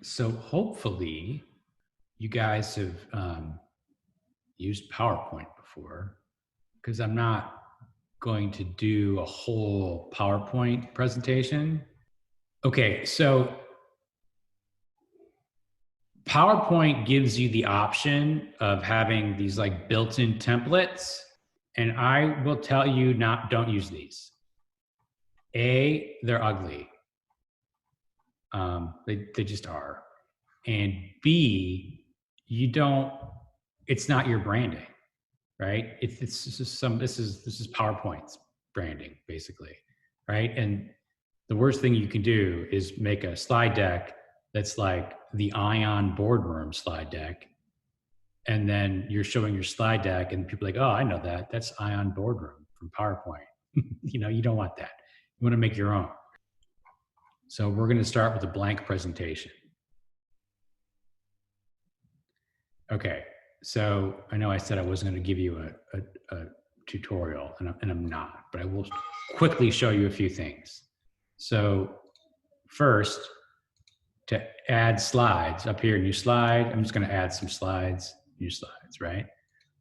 So hopefully you guys have used PowerPoint before, because I'm not going to do a whole PowerPoint presentation. Okay, so PowerPoint gives you the option of having these like built-in templates, and I will tell you don't use these. A, they're ugly. They just are. And B, it's not your branding, right? This is PowerPoint's branding basically, right? And the worst thing you can do is make a slide deck that's like the Ion boardroom slide deck, and then you're showing your slide deck and people are like, oh, I know that, that's Ion boardroom from PowerPoint. You don't want that. You want to make your own. So we're going to start with a blank presentation. Okay, so I know I said I wasn't going to give you a tutorial, and I'm not, but I will quickly show you a few things. So first, to add slides, up here, new slide, I'm just going to add some slides, new slides, right?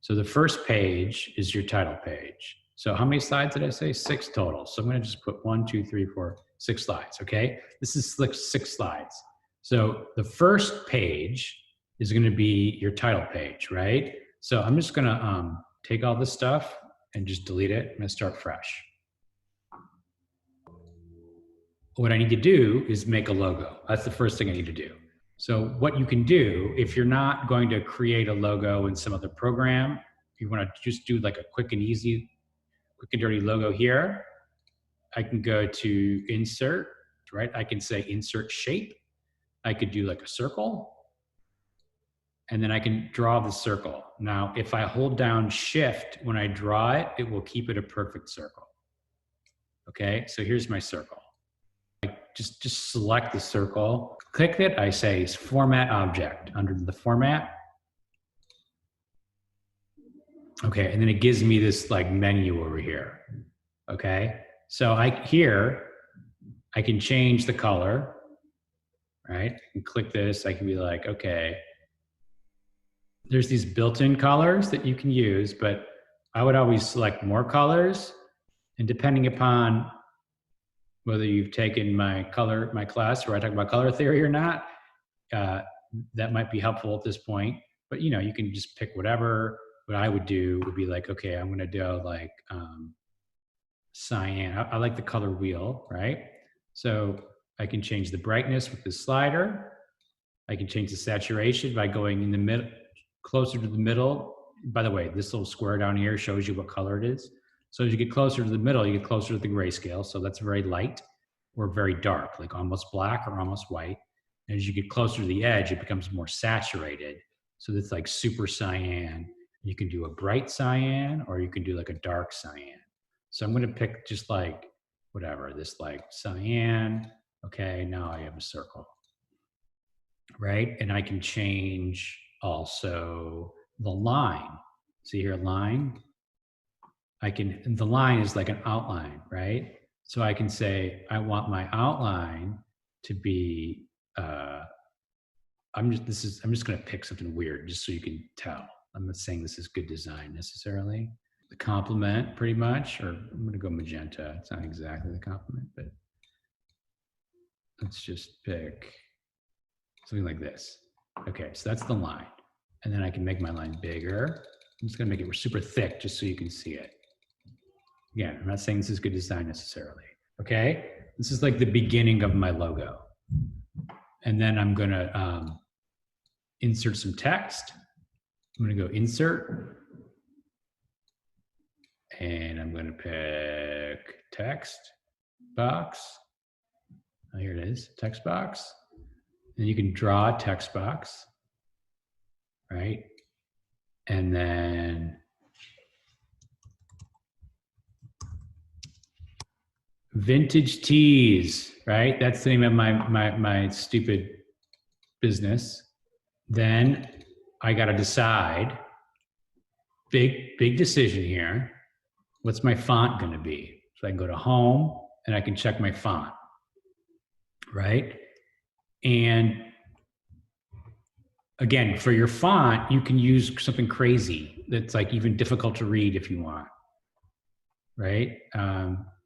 So the first page is your title page. So how many slides did I say? 6 total. So I'm going to just put 1, 2, 3, 4, 6 slides, okay? This is 6 slides. So the first page is going to be your title page, right? So I'm just going to take all this stuff and just delete it. I'm going to start fresh. What I need to do is make a logo. That's the first thing I need to do. So what you can do, if you're not going to create a logo in some other program, if you want to just do like a quick and dirty logo here, I can go to insert, right? I can say insert shape. I could do like a circle, and then I can draw the circle. Now, if I hold down shift when I draw it, it will keep it a perfect circle. Okay, so here's my circle. I just select the circle, click it, I say format object under the format. Okay, and then it gives me this like menu over here. Okay, so here I can change the color, right? And click this, I can be like, okay, there's these built-in colors that you can use, but I would always select more colors, and depending upon whether you've taken my class where I talk about color theory or not, that might be helpful at this point. But you can just pick whatever. What I would do would be like, okay, I'm gonna do like cyan. I like the color wheel, right? So I can change the brightness with the slider. I can change the saturation by going in the middle, closer to the middle. By the way, this little square down here shows you what color it is. So as you get closer to the middle, you get closer to the grayscale. So that's very light or very dark, like almost black or almost white. And as you get closer to the edge, it becomes more saturated. So that's like super cyan. You can do a bright cyan, or you can do like a dark cyan. So I'm going to pick just like whatever, this like cyan. Okay, now I have a circle, right? And I can change also the line. See here, line? The line is like an outline, right? So I can say, I want my outline to be, I'm just gonna pick something weird just so you can tell. I'm not saying this is good design necessarily. The complement pretty much, or I'm gonna go magenta. It's not exactly the complement, but let's just pick something like this. Okay, so that's the line. And then I can make my line bigger. I'm just gonna make it super thick just so you can see it. Again, I'm not saying this is good design necessarily, okay? This is like the beginning of my logo. And then I'm gonna insert some text. I'm gonna go insert. And I'm gonna pick text box. Oh, here it is, text box. And you can draw a text box, right? And then Vintage Tees, right? That's the name of my stupid business. Then I got to decide, big decision here. What's my font going to be? So I can go to home and I can check my font, right? And again, for your font, you can use something crazy that's like even difficult to read if you want, right?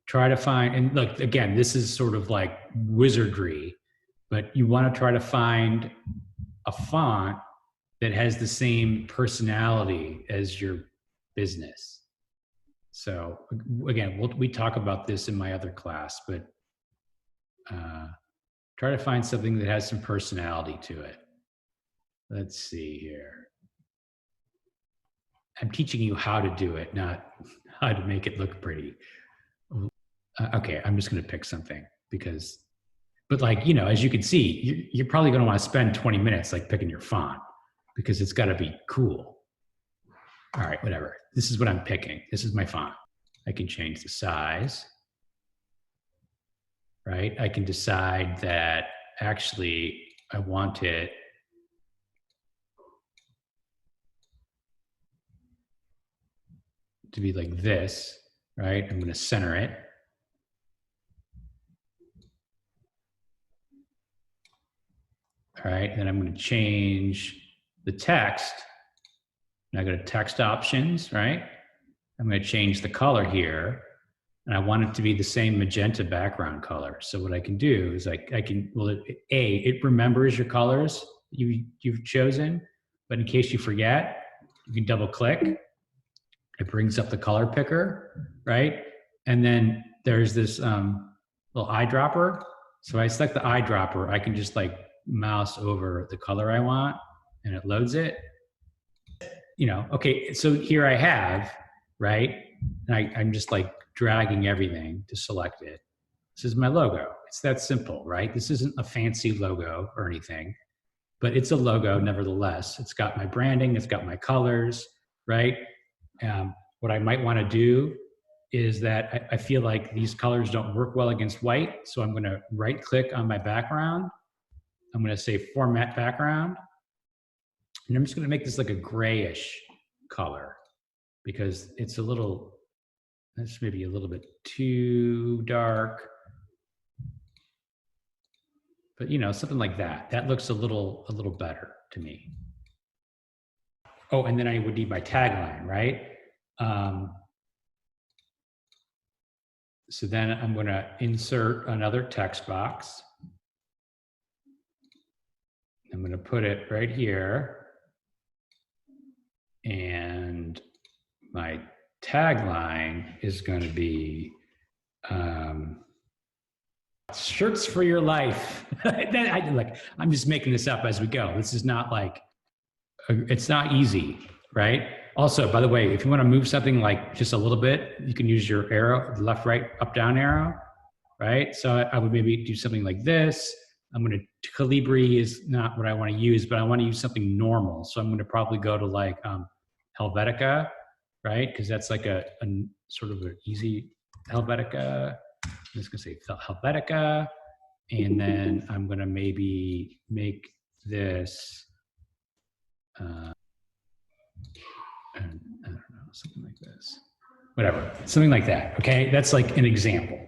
Try to find, and look, again, this is sort of like wizardry, but you want to try to find a font that has the same personality as your business. So again, we talk about this in my other class, but try to find something that has some personality to it. Let's see here. I'm teaching you how to do it, not how to make it look pretty. Okay, I'm just going to pick something because, but like, you know, as you can see, you're probably going to want to spend 20 minutes like picking your font because it's got to be cool. All right, whatever. This is what I'm picking. This is my font. I can change the size, right? I can decide that actually I want it to be like this, right? I'm going to center it. All right, and then I'm going to change the text. And I go to text options, right? I'm going to change the color here, and I want it to be the same magenta background color. So what I can do is I can, well, it remembers your colors you've chosen, but in case you forget, you can double click. It brings up the color picker, right? And then there's this little eyedropper. So I select the eyedropper. I can just like mouse over the color I want, and it loads it. You know, okay, so here I have, right? And I'm just like dragging everything to select it. This is my logo. It's that simple, right? This isn't a fancy logo or anything, but it's a logo nevertheless. It's got my branding, it's got my colors, right? What I might want to do is that I feel like these colors don't work well against white. So I'm going to right click on my background. I'm going to say format background. And I'm just going to make this like a grayish color because it's a little, that's maybe a little bit too dark. But you know, something like that. That looks a little better to me. Oh, and then I would need my tagline, right? So then I'm going to insert another text box. I'm going to put it right here. And my tagline is going to be shirts for your life. I'm just making this up as we go. This is not like, it's not easy, right? Also, by the way, if you want to move something like just a little bit, you can use your arrow, left, right, up, down arrow, right? So I would maybe do something like this. I'm going to, Calibri is not what I want to use, but I want to use something normal. So I'm going to probably go to like Helvetica, right? Because that's like a sort of an easy Helvetica. I'm just going to say Helvetica. And then I'm going to maybe make this, I don't know, something like this. Whatever, something like that, okay? That's like an example.